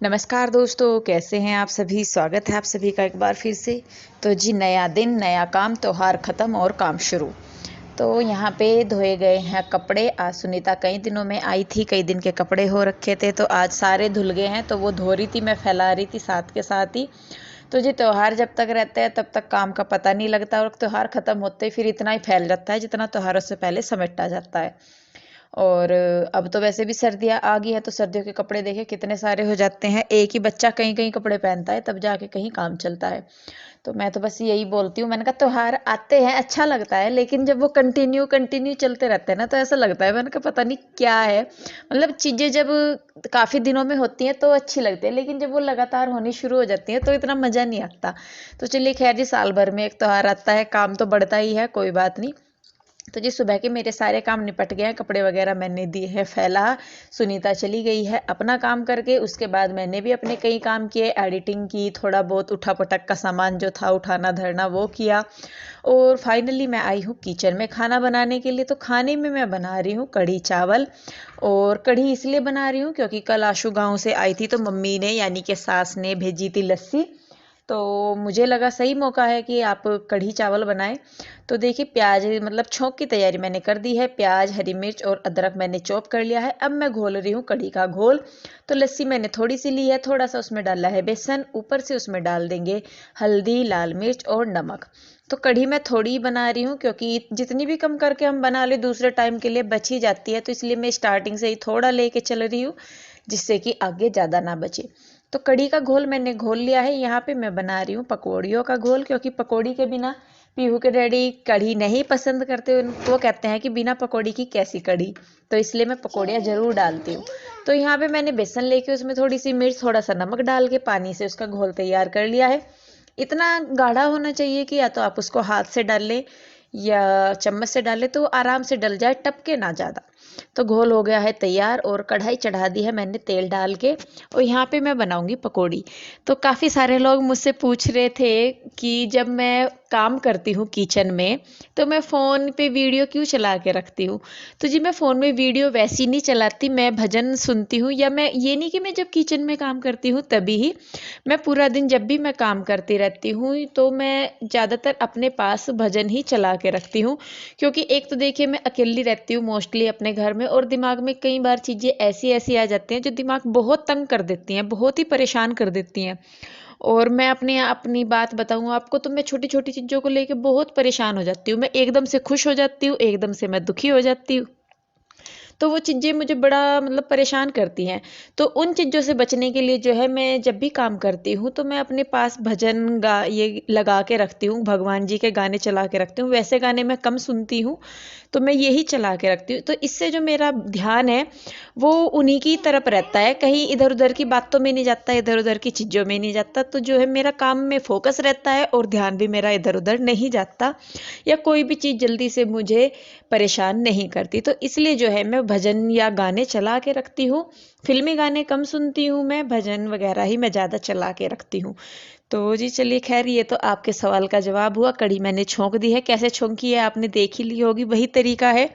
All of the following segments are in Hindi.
नमस्कार दोस्तों, कैसे हैं आप सभी। स्वागत है आप सभी का एक बार फिर से। तो जी, नया दिन नया काम, त्योहार ख़त्म और काम शुरू। तो यहाँ पे धोए गए हैं कपड़े। आज सुनीता कई दिनों में आई थी, कई दिन के कपड़े हो रखे थे, तो आज सारे धुल गए हैं। तो वो धो रही थी, मैं फैला रही थी साथ के साथ ही। तो जी, त्यौहार जब तक रहते हैं तब तक काम का पता नहीं लगता, और त्यौहार ख़त्म होते ही फिर इतना ही फैल जाता है जितना त्योहारों से पहले समेटा जाता है। और अब तो वैसे भी सर्दियाँ आ गई है, तो सर्दियों के कपड़े देखे कितने सारे हो जाते हैं। एक ही बच्चा कहीं कहीं कपड़े पहनता है, तब जाके कहीं काम चलता है। तो मैं तो बस यही बोलती हूँ, मैंने कहा त्योहार आते हैं अच्छा लगता है, लेकिन जब वो कंटिन्यू कंटिन्यू चलते रहते हैं ना, तो ऐसा लगता है, मैंने कहा पता नहीं क्या है। मतलब चीज़ें जब काफ़ी दिनों में होती हैं तो अच्छी लगती है, लेकिन जब वो लगातार होनी शुरू हो जाती हैं तो इतना मज़ा नहीं आता। तो चलिए खैर जी, साल भर में एक त्योहार आता है, काम तो बढ़ता ही है, कोई बात नहीं। तो जी, सुबह के मेरे सारे काम निपट गए हैं, कपड़े वगैरह मैंने दिए हैं फैला। सुनीता चली गई है अपना काम करके। उसके बाद मैंने भी अपने कई काम किए, एडिटिंग की, थोड़ा बहुत उठा पटक का सामान जो था उठाना धरना वो किया। और फाइनली मैं आई हूँ किचन में खाना बनाने के लिए। तो खाने में मैं बना रही हूँ कढ़ी चावल। और कढ़ी इसलिए बना रही हूँ क्योंकि कल आशु गाँव से आई थी, तो मम्मी ने यानी कि सास ने भेजी थी लस्सी। तो मुझे लगा सही मौका है कि आप कढ़ी चावल बनाएं। तो देखिए, प्याज मतलब छोंक की तैयारी मैंने कर दी है। प्याज, हरी मिर्च और अदरक मैंने चॉप कर लिया है। अब मैं घोल रही हूँ कढ़ी का घोल। तो लस्सी मैंने थोड़ी सी ली है, थोड़ा सा उसमें डाला है बेसन, ऊपर से उसमें डाल देंगे हल्दी, लाल मिर्च और नमक। तो कढ़ी मैं थोड़ी ही बना रही हूँ, क्योंकि जितनी भी कम करके हम बना ले दूसरे टाइम के लिए बच ही जाती है। तो इसलिए मैं स्टार्टिंग से ही थोड़ा लेके चल रही हूँ, जिससे कि आगे ज़्यादा ना बचे। तो कढ़ी का घोल मैंने घोल लिया है। यहाँ पे मैं बना रही हूँ पकौड़ियों का घोल, क्योंकि पकौड़ी के बिना पीहू के डैडी कढ़ी नहीं पसंद करते। वो कहते हैं कि बिना पकौड़ी की कैसी कढ़ी। तो इसलिए मैं पकौड़ियाँ ज़रूर डालती हूँ। तो यहाँ पे मैंने बेसन लेके उसमें थोड़ी सी मिर्च, थोड़ा सा नमक डाल के पानी से उसका घोल तैयार कर लिया है। इतना गाढ़ा होना चाहिए कि या तो आप उसको हाथ से डाल लें या चम्मच से डालें, तो आराम से डल जाए, टपके ना ज़्यादा। तो घोल हो गया है तैयार, और कढ़ाई चढ़ा दी है मैंने तेल डाल के। और यहाँ पे मैं बनाऊंगी पकौड़ी। तो काफ़ी सारे लोग मुझसे पूछ रहे थे कि जब मैं काम करती हूँ किचन में, तो मैं फ़ोन पे वीडियो क्यों चला के रखती हूँ। तो जी, मैं फ़ोन में वीडियो वैसी नहीं चलाती, मैं भजन सुनती हूँ। या मैं ये नहीं कि मैं जब किचन में काम करती हूँ तभी ही, मैं पूरा दिन जब भी मैं काम करती रहती हूँ, तो मैं ज़्यादातर अपने पास भजन ही चला के रखती हूँ। क्योंकि एक तो देखिए, मैं अकेली रहती हूँ मोस्टली अपने घर में, और दिमाग में कई बार चीज़ें ऐसी ऐसी आ जाती हैं जो दिमाग बहुत तंग कर देती हैं, बहुत ही परेशान कर देती हैं। और मैं अपनी बात बताऊँ आपको, तो मैं छोटी छोटी चीज़ों को लेके बहुत परेशान हो जाती हूँ। मैं एकदम से खुश हो जाती हूँ, एकदम से मैं दुखी हो जाती हूँ। तो वो चीज़ें मुझे बड़ा मतलब परेशान करती हैं। तो उन चीज़ों से बचने के लिए जो है, मैं जब भी काम करती हूँ तो मैं अपने पास भजन गा ये लगा के रखती हूँ, भगवान जी के गाने चला के रखती हूँ। वैसे गाने मैं कम सुनती हूँ, तो मैं यही चला के रखती हूँ। तो इससे जो मेरा ध्यान है वो उन्हीं की तरफ रहता है, कहीं इधर उधर की बातों में नहीं जाता, इधर उधर की चीज़ों में नहीं जाता। तो जो है, मेरा काम में फोकस रहता है और ध्यान भी मेरा इधर उधर नहीं जाता, या कोई भी चीज़ जल्दी से मुझे परेशान नहीं करती। तो इसलिए जो है, मैं भजन या गाने चला के रखती हूँ। फिल्मी गाने कम सुनती हूँ मैं, भजन वगैरह ही मैं ज़्यादा चला के रखती हूँ। तो जी चलिए खैर, ये तो आपके सवाल का जवाब हुआ। कढ़ी मैंने छोंक दी है, कैसे छोंकी है आपने देख ही ली होगी, वही तरीका है।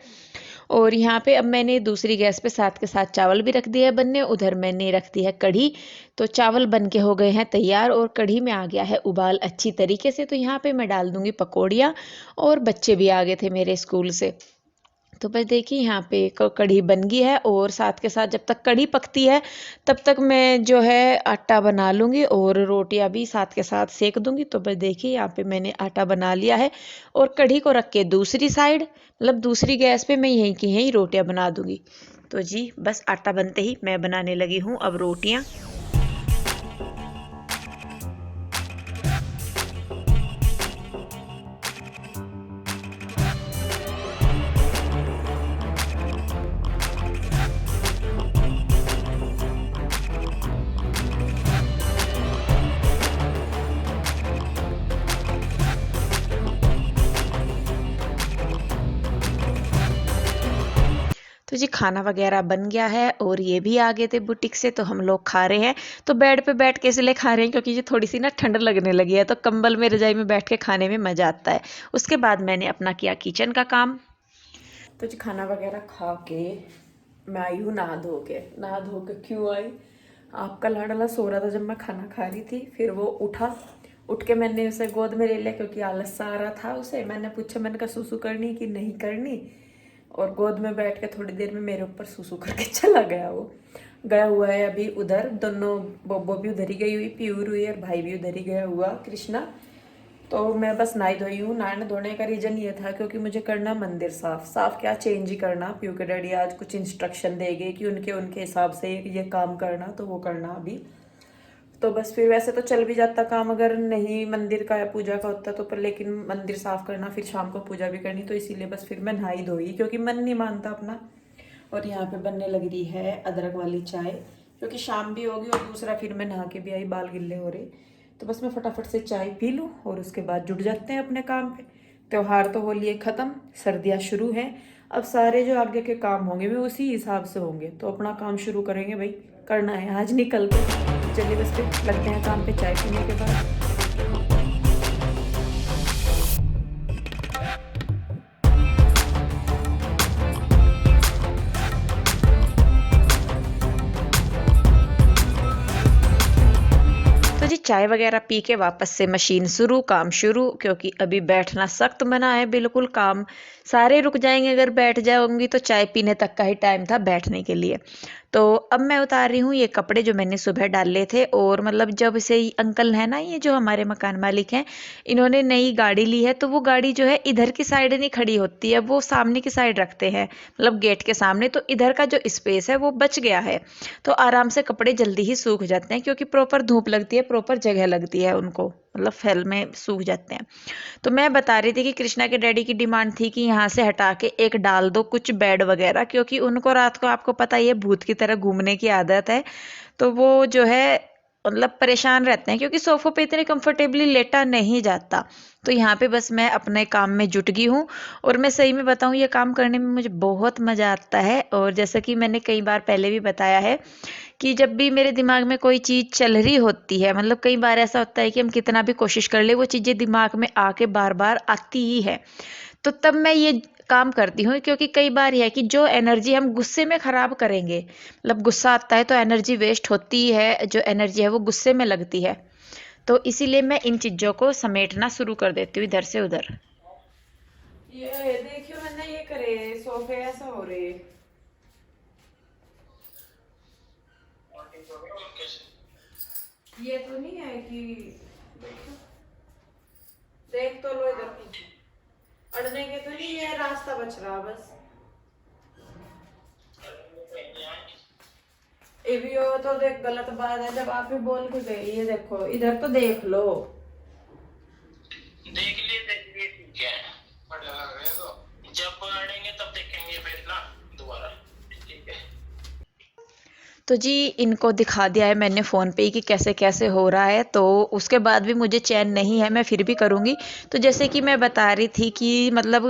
और यहाँ पे अब मैंने दूसरी गैस पे साथ के साथ चावल भी रख दिया है बनने, उधर मैंने रख दी है कढ़ी। तो चावल बन के हो गए हैं तैयार, और कढ़ी में आ गया है उबाल अच्छी तरीके से। तो यहाँ पे मैं डाल दूंगी पकौड़ियाँ। और बच्चे भी आ गए थे मेरे स्कूल से। तो बस देखिए, यहाँ पे कढ़ी बन गई है, और साथ के साथ जब तक कढ़ी पकती है तब तक मैं जो है आटा बना लूँगी, और रोटियां भी साथ के साथ सेक दूँगी। तो बस देखिए, यहाँ पे मैंने आटा बना लिया है, और कढ़ी को रख के दूसरी साइड, मतलब दूसरी गैस पे मैं यहीं की यहीं रोटियां बना दूँगी। तो जी, बस आटा बनते ही मैं बनाने लगी हूँ अब रोटियाँ। तो जी, खाना वगैरह बन गया है, और ये भी आ गए थे बुटीक से, तो हम लोग खा रहे हैं। तो बेड पे बैठ के इसलिए खा रहे हैं क्योंकि ये थोड़ी सी ना ठंड लगने लगी है, तो कंबल में रजाई में बैठ के खाने में मज़ा आता है। उसके बाद मैंने अपना किया किचन का काम। तो जी, खाना वगैरह खा के मैं आई हूँ नहा धो के। नहा धो के क्यों आई, आपका लाडला सो रहा था जब मैं खाना खा रही थी, फिर वो उठ के मैंने उसे गोद में ले लिया क्योंकि आलस सा आ रहा था उसे। मैंने पूछा, मैंने कहा सुसु करनी कि नहीं करनी, और गोद में बैठ के थोड़ी देर में मेरे ऊपर सुसु करके चला गया। वो गया हुआ है अभी उधर, दोनों बोबो भी उधर ही गई हुई, प्यूर हुई, और भाई भी उधर ही गया हुआ कृष्णा। तो मैं बस नहाई धोई हूँ। नहाने धोने का रीजन ये था क्योंकि मुझे करना मंदिर साफ। साफ क्या, चेंज ही करना। प्यू के डैडी आज कुछ इंस्ट्रक्शन देंगे कि उनके उनके हिसाब से ये काम करना, तो वो करना अभी। तो बस फिर वैसे तो चल भी जाता काम अगर नहीं मंदिर का या पूजा का होता तो, पर लेकिन मंदिर साफ करना, फिर शाम को पूजा भी करनी, तो इसीलिए बस फिर मैं नहाई धोई क्योंकि मन नहीं मानता अपना। और यहाँ पे बनने लग रही है अदरक वाली चाय क्योंकि शाम भी होगी, और दूसरा फिर मैं नहा के भी आई, बाल गिल्ले हो रहे। तो बस मैं फटाफट से चाय पी लूँ और उसके बाद जुट जाते हैं अपने काम पे। त्योहार तो हो लिए ख़त्म, सर्दियाँ शुरू हैं। अब सारे जो आगे के काम होंगे वे उसी हिसाब से होंगे, तो अपना काम शुरू करेंगे भाई, करना है आज निकल के। चलिए बस फिर लगते हैं काम पे चाय पीने के बाद। तो जी चाय वगैरह पी के वापस से मशीन शुरू, काम शुरू, क्योंकि अभी बैठना सख्त मना है बिल्कुल। काम सारे रुक जाएंगे अगर बैठ जाऊंगी, तो चाय पीने तक का ही टाइम था बैठने के लिए। तो अब मैं उतार रही हूँ ये कपड़े जो मैंने सुबह डाले थे। और मतलब जब से अंकल है ना, ये जो हमारे मकान मालिक हैं, इन्होंने नई गाड़ी ली है, तो वो गाड़ी जो है इधर की साइड नहीं खड़ी होती है, वो सामने की साइड रखते हैं, मतलब गेट के सामने। तो इधर का जो स्पेस है वो बच गया है, तो आराम से कपड़े जल्दी ही सूख जाते हैं, क्योंकि प्रॉपर धूप लगती है, प्रॉपर जगह लगती है उनको, मतलब फैल में सूख जाते हैं। तो मैं बता रही थी कि कृष्णा के डैडी की डिमांड थी कि यहाँ से हटा के एक डाल दो कुछ बेड वगैरह, क्योंकि उनको रात को आपको पता ही है भूत की तरह घूमने की आदत है। तो वो जो है मतलब परेशान रहते हैं, क्योंकि सोफों पे इतने कंफर्टेबली लेटा नहीं जाता। तो यहाँ पे बस मैं अपने काम में जुट गई हूँ। और मैं सही में बताऊँ, ये काम करने में मुझे बहुत मज़ा आता है। और जैसा कि मैंने कई बार पहले भी बताया है कि जब भी मेरे दिमाग में कोई चीज़ चल रही होती है, मतलब कई बार ऐसा होता है कि हम कितना भी कोशिश कर ले, वो चीज़ें दिमाग में आके बार बार आती ही है। तो तब मैं ये काम करती हूँ, क्योंकि कई बार है कि जो एनर्जी हम गुस्से में ख़राब करेंगे, मतलब गुस्सा आता है तो एनर्जी वेस्ट होती ही है, जो एनर्जी है वो गुस्से में लगती है। तो इसीलिए मैं इन चीज़ों को समेटना शुरू कर देती हूँ इधर से उधर। ये देखियो, मैंने ये करे सोफे ऐसा हो रहे। ये तो नहीं है कि देखो, देख तो लो इधर पीछे, अड़ने के तो नहीं, ये रास्ता बच रहा बस। ये भी हो तो देख, गलत बात है जब आप ही बोल के गई। ये देखो इधर तो देख लो। देख लिए ठीक है। बढ़िया लग रहे हैं, तो जब अड़ेंगे तब देखेंगे फिर ना दोबारा। ठीक है। तो जी इनको दिखा दिया है मैंने फ़ोन पे ही कि कैसे कैसे हो रहा है, तो उसके बाद भी मुझे चैन नहीं है, मैं फिर भी करूँगी। तो जैसे कि मैं बता रही थी कि मतलब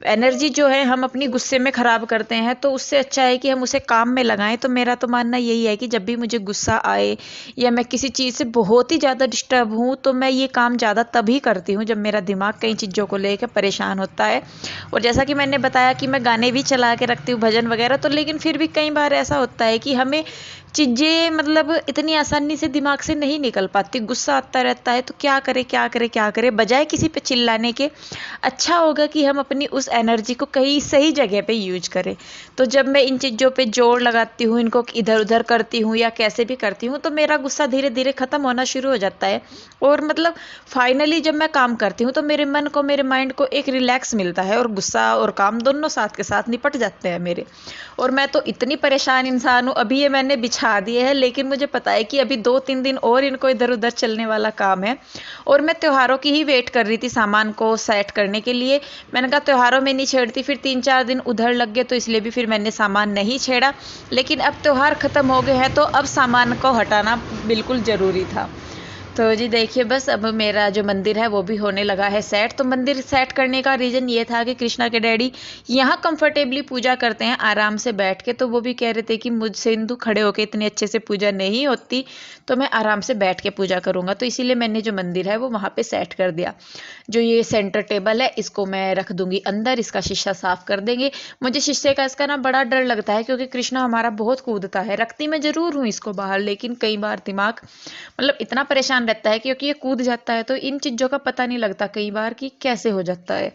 एनर्जी जो है हम अपनी गुस्से में ख़राब करते हैं, तो उससे अच्छा है कि हम उसे काम में लगाएं। तो मेरा तो मानना यही है कि जब भी मुझे गुस्सा आए या मैं किसी चीज़ से बहुत ही ज़्यादा डिस्टर्ब हूँ, तो मैं ये काम ज़्यादा तभी करती हूँ जब मेरा दिमाग कई चीज़ों को लेकर परेशान होता है। और जैसा कि मैंने बताया कि मैं गाने भी चला के रखती हूँ, भजन वगैरह, तो लेकिन फिर भी कई बार ऐसा होता है कि हमें चीज़ें मतलब इतनी आसानी से दिमाग से नहीं निकल पाती, गुस्सा आता रहता है। तो क्या करें क्या करें क्या करें, बजाय किसी पे चिल्लाने के अच्छा होगा कि हम अपनी उस एनर्जी को कहीं सही जगह पे यूज करें। तो जब मैं इन चीज़ों पे जोर लगाती हूँ, इनको इधर उधर करती हूँ या कैसे भी करती हूँ, तो मेरा गुस्सा धीरे धीरे ख़त्म होना शुरू हो जाता है। और मतलब फाइनली जब मैं काम करती हूँ तो मेरे मन को, मेरे माइंड को एक रिलैक्स मिलता है, और गुस्सा और काम दोनों साथ के साथ निपट जाते हैं मेरे। और मैं तो इतनी परेशान इंसान हूँ, अभी ये मैंने बिछा दिए हैं, लेकिन मुझे पता है कि अभी 2-3 दिन और इनको इधर उधर चलने वाला काम है। और मैं त्योहारों की ही वेट कर रही थी सामान को सेट करने के लिए। मैंने कहा त्योहारों में नहीं छेड़ती, फिर 3-4 दिन उधर लग गए, तो इसलिए भी फिर मैंने सामान नहीं छेड़ा। लेकिन अब त्योहार ख़त्म हो गए हैं, तो अब सामान को हटाना बिल्कुल ज़रूरी था। तो जी देखिए बस अब मेरा जो मंदिर है वो भी होने लगा है सेट। तो मंदिर सेट करने का रीज़न ये था कि कृष्णा के डैडी यहाँ कंफर्टेबली पूजा करते हैं आराम से बैठ के। तो वो भी कह रहे थे कि मुझसे इंदु खड़े होकर इतनी अच्छे से पूजा नहीं होती, तो मैं आराम से बैठ के पूजा करूँगा। तो इसीलिए मैंने जो मंदिर है वो वहाँ पे सेट कर दिया। जो ये सेंटर टेबल है इसको मैं रख दूँगी अंदर, इसका शीशा साफ़ कर देंगे। मुझे शीशे का इसका ना बड़ा डर लगता है क्योंकि कृष्णा हमारा बहुत कूदता है। रखती मैं ज़रूर हूँ इसको बाहर, लेकिन कई बार दिमाग मतलब इतना परेशान रहता है क्योंकि ये कूद जाता है तो इन चीज़ों का पता नहीं लगता कई बार कि कैसे हो जाता है,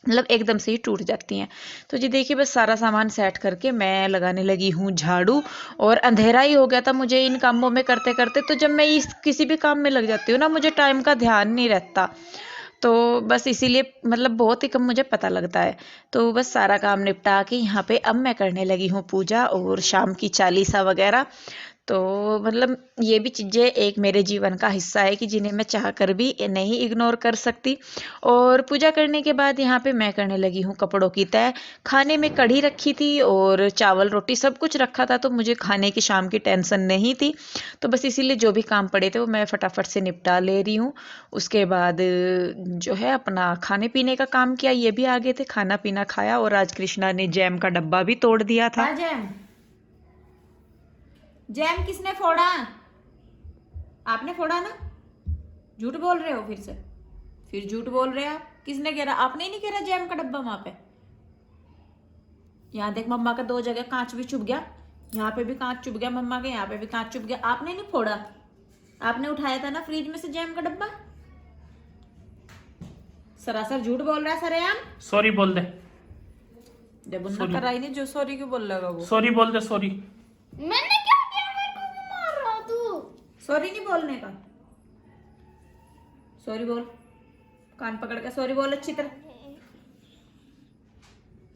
मतलब एकदम से ही टूट जाती हैं। तो जी देखिए बस सारा सामान सेट करके मैं लगाने लगी हूँ झाड़ू। और अंधेरा ही हो गया था मुझे इन कामों में करते करते। तो जब मैं इस किसी भी काम में लग जाती हूँ ना, मुझे टाइम का ध्यान नहीं रहता। तो बस इसीलिए मतलब बहुत ही कम मुझे पता लगता है। तो बस सारा काम निपटा के यहाँ पे अब मैं करने लगी हूँ पूजा और शाम की चालीसा वगैरह। तो मतलब ये भी चीज़ें एक मेरे जीवन का हिस्सा है कि जिन्हें मैं चाह कर भी नहीं इग्नोर कर सकती। और पूजा करने के बाद यहाँ पे मैं करने लगी हूँ कपड़ों की तय। खाने में कढ़ी रखी थी और चावल रोटी सब कुछ रखा था, तो मुझे खाने की शाम की टेंशन नहीं थी। तो बस इसीलिए जो भी काम पड़े थे वो मैं फटाफट से निपटा ले रही हूँ। उसके बाद जो है अपना खाने पीने का काम किया, ये भी आगे थे, खाना पीना खाया। और आज कृष्णा ने जैम का डब्बा भी तोड़ दिया था। जैम किसने फोड़ा? आपने फोड़ा ना? झूठ बोल रहे हो फिर झूठ बोल रहे हैं आप। किसने गिरा? आपने ही नहीं गिरा जैम का डब्बा वहां पे। यहाँ देख मम्मा का 2 जगह कांच भी चुभ गया, यहाँ पे भी कांच चुभ गया मम्मा के, यहाँ पे भी कांच चुभ गया। आपने नहीं फोड़ा, आपने उठाया था ना फ्रिज में से जैम का डब्बा। सरासर झूठ बोल रहा है सरेआम। सॉरी बोल दे। जब उन्ना कराई नहीं, जो सॉरी क्यों बोल रहा वो? सॉरी बोल दे। सॉरी मैंने क्या किया? मेरे को क्यों मार रहा तू? सॉरी नहीं बोलने का, सॉरी बोल, कान पकड़ के सॉरी बोल अच्छी तरह।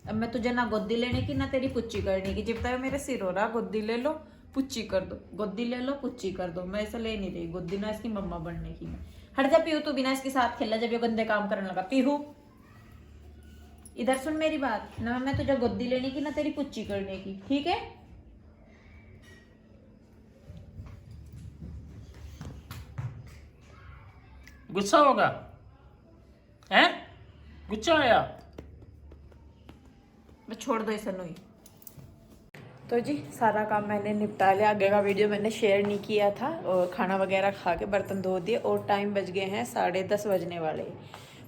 अब मैं तुझे ना गोदी लेने की ना तेरी पुच्ची करने की। जब तक मेरे सिर हो रहा गोदी ले लो पुच्ची कर दो, गोदी ले लो पुच्ची कर दो। मैं ऐसा ले नहीं रही गोदी, ना इसकी मम्मा बनने की। मैं हट जा पीहू, तू बिना इसके साथ खेला जब ये गंदे काम करने लगा। पीहू इधर सुन मेरी बात, ना मैं तुझे गोदी लेने की ना तेरी पुच्ची करने की, ठीक है? गुस्सा होगा हैं? गुस्सा आया? छोड़ दो इसे नहीं। तो जी सारा काम मैंने निपटा लिया। आगे का वीडियो मैंने शेयर नहीं किया था। और खाना वगैरह खा के बर्तन धो दिए और टाइम बज गए हैं 10:30 बजने वाले।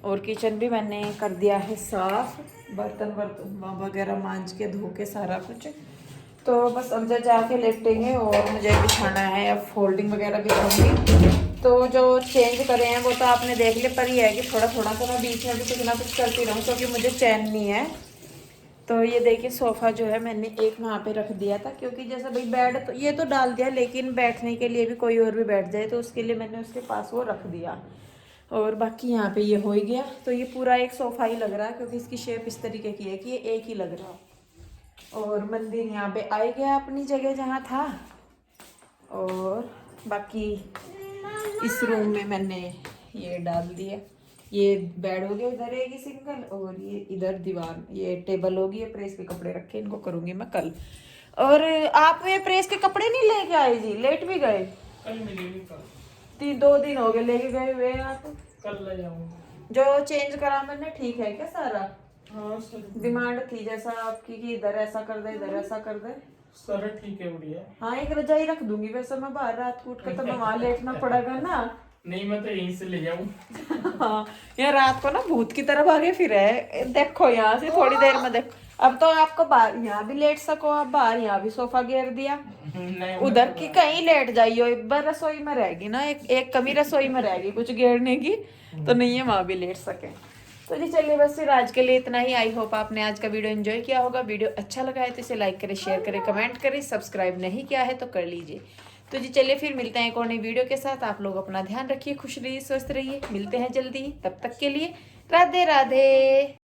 और किचन भी मैंने कर दिया है साफ, बर्तन वगैरह मांज के धो के सारा कुछ। तो बस अब जाके लेटेंगे और मुझे बिछाना है, अब फोल्डिंग वगैरह भी करूँगी। तो जो चेंज करे हैं वो तो आपने देख लिया, पर ये है कि थोड़ा थोड़ा तो मैं बीच में भी कुछ ना कुछ करती रहूँ क्योंकि मुझे चैन नहीं है। तो ये देखिए सोफ़ा जो है मैंने एक वहाँ पे रख दिया था, क्योंकि जैसे भाई बेड तो ये तो डाल दिया, लेकिन बैठने के लिए भी कोई और भी बैठ जाए तो उसके लिए मैंने उसके पास वो रख दिया। और बाकी यहाँ पे ये हो ही गया। तो ये पूरा एक सोफ़ा ही लग रहा है क्योंकि इसकी शेप इस तरीके की है कि ये एक ही लग रहा। और मंदिर यहाँ पे आ गया अपनी जगह जहाँ था। और बाकी इस रूम में मैंने ये डाल दिया, ये बेड हो गया, इधर रहेगी सिंगल, और ये इधर दीवार, ये टेबल होगी। ये प्रेस के कपड़े रखे, इनको करूंगी मैं कल। और आप ये प्रेस के कपड़े नहीं लेके आए जी? लेट भी गए। कल मिलेगी। कल 2 दिन हो गए लेके गए हुए आप। कल ले जाऊंगा। जो चेंज करा मैंने ठीक है क्या सारा? हाँ सर, डिमांड थी जैसा आपकी कि इधर ऐसा कर दे इधर ऐसा कर दे। सर ठीक है, बढ़िया। हाँ एक रजाई रख दूंगी, वैसे मैं बाहर रात को उठ के तो मैं वहां लेटना पड़ेगा ना। नहीं मैं तो यहीं से ले जाऊं। हाँ यहाँ रात को ना भूत की तरह भागे फिर है। देखो यहाँ से थोड़ी देर में देखो, अब तो आपको बाहर यहाँ भी लेट सको आप, बाहर यहाँ भी सोफा घेर दिया। उधर की कहीं लेट जाइयो, एक बार रसोई में रहेगी ना, एक कमी रसोई में रहेगी कुछ घेरने की, तो नहीं है वहां भी लेट सके। तो जी चलिए बस फिर आज के लिए इतना ही। आई होप आपने आज का वीडियो एंजॉय किया होगा। वीडियो अच्छा लगा है तो इसे लाइक करें, शेयर करें, कमेंट करें। सब्सक्राइब नहीं किया है तो कर लीजिए। तो जी चलिए फिर मिलते हैं एक और नई वीडियो के साथ। आप लोग अपना ध्यान रखिए, खुश रहिए, स्वस्थ रहिए। मिलते हैं जल्दी, तब तक के लिए राधे राधे।